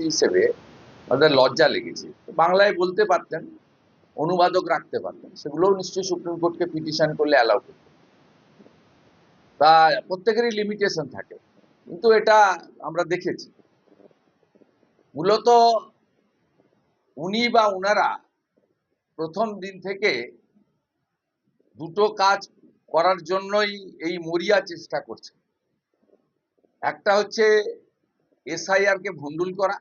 হিসেবে ওদের লজ্জা লেগেছে। বাংলায় বলতে পারতেন, অনুবাদক রাখতে পারতেন, সেগুলোও নিশ্চয়ই সুপ্রিম কোর্টকে পিটিশন করলে অ্যালাউ করতেন। তা প্রত্যেকেরই লিমিটেশন থাকে, কিন্তু এটা আমরা দেখেছি মূলত উনি বা উনারা প্রথম দিন থেকে দুটো কাজ করার জন্যই এই মরিয়া চেষ্টা করছে। একটা হচ্ছে এসআইআর কে ভণ্ডুল করা,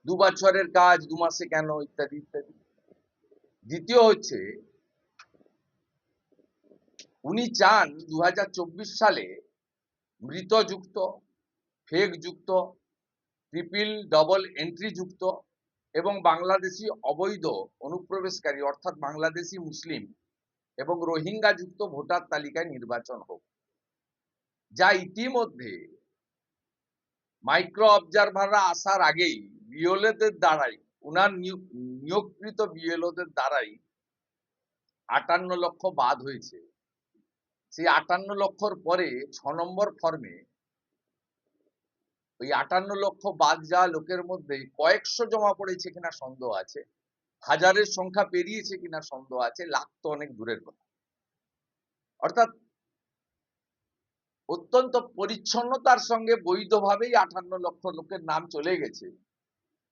2 বছরের কাজ 2 মাসে কেন, ইত্যাদি ইত্যাদি। দ্বিতীয় হচ্ছে উনি চান 2024 সালে মৃত যুক্ত, ফেক যুক্ত, ট্রিপল ডবল এন্ট্রি যুক্ত এবং বাংলাদেশি অবৈধ অনুপ্রবেশকারী অর্থাৎ বাংলাদেশি মুসলিম এবং রোহিঙ্গা যুক্ত ভোটার তালিকায় নির্বাচন হোক, যা ইতিমধ্যে মাইক্রো অবজারভাররা আসার আগেই বিএলওদের দ্বারাই, উনার নিয়োগকৃত বিএলওদের দ্বারাই 58 লক্ষ বাদ হয়েছে। সেই 58 লক্ষর পরে 6 নম্বর ফর্মে ওই 58 লক্ষ বাদ যাওয়া লোকের মধ্যে কয়েকশো জমা পড়েছে কিনা সন্দেহ আছে, হাজারের সংখ্যা পেরিয়েছে কিনা সন্দেহ আছে, লাখ তো অনেক দূরের কথা। অর্থাৎ অত্যন্ত পরিচ্ছন্নতার সঙ্গে বৈধভাবেই 58 লক্ষ লোকের নাম চলে গেছে।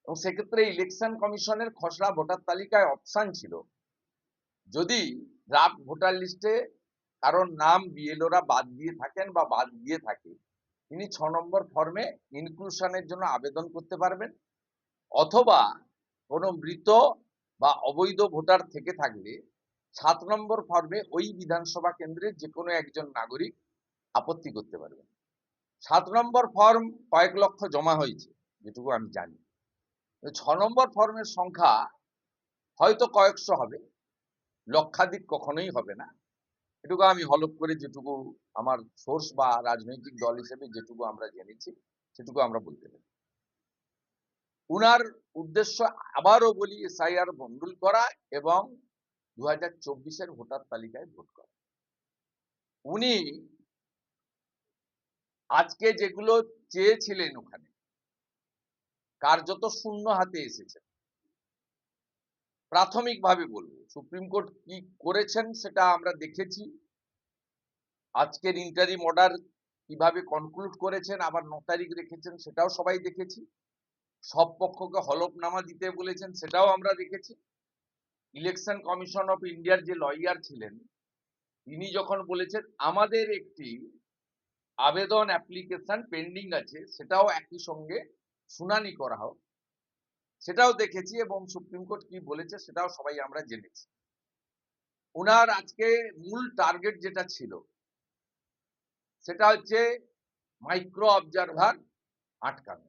এবং সেক্ষেত্রে ইলেকশন কমিশনের খসড়া ভোটার তালিকায় অপশন ছিল, যদি ড্রাফট ভোটার লিস্টে কারণ নাম বিএলওরা বাদ দিয়ে থাকেন বা বাদ দিয়ে থাকে, তিনি 6 নম্বর ফর্মে ইনক্লুশনের জন্য আবেদন করতে পারবেন, অথবা কোনো মৃত বা অবৈধ ভোটার থেকে থাকলে 7 নম্বর ফর্মে ওই বিধানসভা কেন্দ্রের যে কোনো একজন নাগরিক আপত্তি করতে পারবেন। 7 নম্বর ফর্ম কয়েক লক্ষ জমা হয়েছে যেটুকু আমি জানি। 6 নম্বর ফর্মের সংখ্যা হয়তো কয়েকশো হবে, লক্ষাধিক কখনোই হবে না। এটুকু আমি হলফ করে যেটুকু আমার সোর্স বা রাজনৈতিক দল হিসেবে যেটুকু আমরা জেনেছি সেটুকু আমরা বলতে পারি। উনার উদ্দেশ্য, আবারও বলি, এসআইআর ভণ্ডুল করা এবং 2024-এর ভোটার তালিকায় ভোট করা। উনি আজকে যেগুলো চেয়েছিলেন ওখানে কার্যত শূন্য হাতে এসেছেন। প্রাথমিকভাবে বলবো সুপ্রিম কোর্ট কি করেছেন সেটা আমরা দেখেছি। আজকের ইন্টারিম অর্ডার কিভাবে কনক্লুড করেছেন, আবার 9 তারিখ রেখেছেন, সেটাও সবাই দেখেছি। সব পক্ষকে হলফনামা দিতে বলেছেন, সেটাও আমরা দেখেছি। ইলেকশন কমিশন অফ ইন্ডিয়ার যে লয়ার ছিলেন তিনি যখন বলেছেন আমাদের একটি আবেদন অ্যাপ্লিকেশন পেন্ডিং আছে, সেটাও একই সঙ্গে শুনানি করা হোক, সেটাও দেখেছি। এবং সুপ্রিম কোর্ট কি বলেছে সেটাও সবাই আমরা জেনেছি। ওনার আজকে মূল টার্গেট যেটা ছিল সেটা হচ্ছে মাইক্রো অবজারভার আটকানো।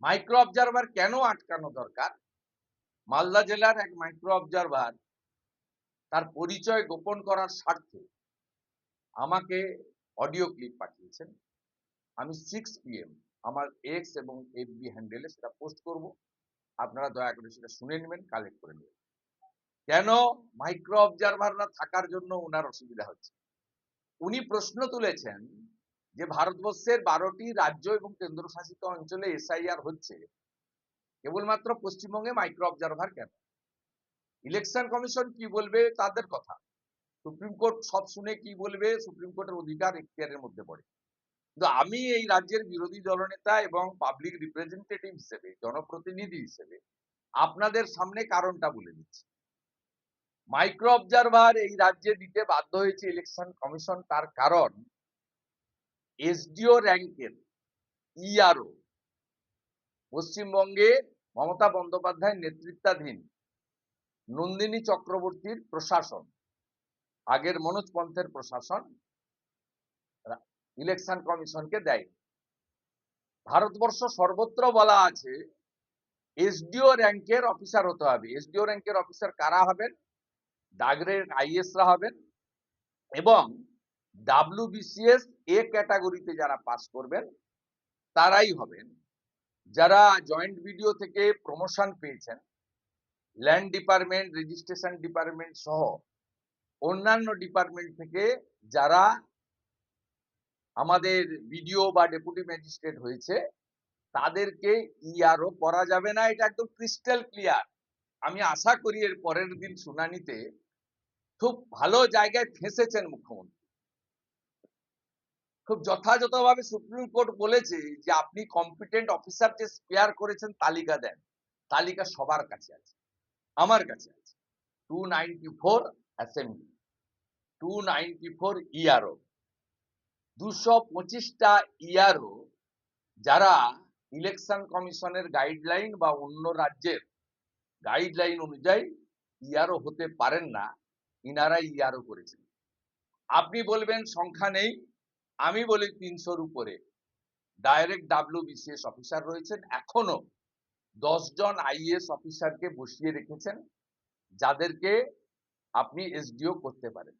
মাইক্রো অবজারভার কেন আটকানো দরকার? মালদা জেলার এক মাইক্রো অবজারভার তার পরিচয় গোপন করার স্বার্থে আমাকে অডিও ক্লিপ পাঠিয়েছেন। আমি 6 PM আমার এক্স এবং এফবি হ্যান্ডেলে সেটা পোস্ট করব, আপনারা দয়া করে সেটা শুনে নেবেন, কালেক্ট করে নেবেন। কেন মাইক্রো অবজারভাররা থাকার জন্য ওনার অসুবিধা হচ্ছে? উনি প্রশ্ন তুলেছেন যে ভারতবর্ষের 12টি রাজ্য এবং কেন্দ্রশাসিত অঞ্চলে এসআইআর হচ্ছে, কেবলমাত্র পশ্চিমবঙ্গে মাইক্রো অবজারভার কেন? ইলেকশন কমিশন কি বলবে তাদের কথা, সুপ্রিম কোর্ট সব শুনে কি বলবে সুপ্রিম কোর্টের অধিকার এখতিয়ারের মধ্যে পড়ে। কিন্তু আমি এই রাজ্যের বিরোধী দলনেতা এবং পাবলিক রিপ্রেজেন্টেটিভ হিসেবে, জনপ্রতিনিধি হিসেবে আপনাদের সামনে কারণটা বলে দিচ্ছি। মাইক্রো অবজারভার এই রাজ্যে দিতে বাধ্য হয়েছে ইলেকশন কমিশন, তার কারণ এসডিও র্যাঙ্কের ইআরও পশ্চিমবঙ্গে মমতা বন্দ্যোপাধ্যায়ের নেতৃত্বাধীন নন্দিনী চক্রবর্তীর প্রশাসন, আগের মনোজ পন্থের প্রশাসন ইলেকশন কমিশনকে দেয়। ভারতবর্ষ সর্বত্র বলা আছে এসডিও র্যাঙ্কের অফিসার হতে হবে। এসডিও র্যাঙ্কের অফিসার কারা হবেন? ডাগরের আইএসরা হবেন এবং ডাব্লিউবিসিএস এ ক্যাটাগরিতে যারা পাস করবেন তারাই হবেন। যারা জয়েন্ট ভিডিও থেকে প্রমোশন পেয়েছেন, ল্যান্ড ডিপার্টমেন্ট, রেজিস্ট্রেশন ডিপার্টমেন্ট সহ অন্যান্য ডিপার্টমেন্ট থেকে যারা আমাদের বিডিও বা ডেপুটি ম্যাজিস্ট্রেট হয়েছে, তাদেরকে ইআরও করা যাবে না, এটা একদম ক্রিস্টাল ক্লিয়ার। আমি আশা করি এর পরের দিন শুনানিতে খুব ভালো জায়গায় ফেঁসেছেন মুখ্যমন্ত্রী। খুব যথাযথভাবে সুপ্রিম কোর্ট বলেছে যে আপনি কম্পিটেন্ট অফিসার যে স্পেয়ার করেছেন তালিকা দেন। তালিকা সবার কাছে আছে, আমার কাছে আছে। 294 অ্যাসেম্বলি, 294 ইআরও, 225টা ইআরও যারা ইলেকশন কমিশনের গাইডলাইন বা অন্য রাজ্যের গাইডলাইন অনুযায়ী ইআরও হতে পারেন না, ইনারা ইআরও করেছেন। আপনি বলবেন সংখ্যা নেই, আমি বলি 300-র উপরে ডাইরেক্ট WBCS অফিসার রয়েছেন। এখনো 10 জন আইএএস অফিসারকে বসিয়ে রেখেছেন, যাদেরকে আপনি এসডিও করতে পারেন।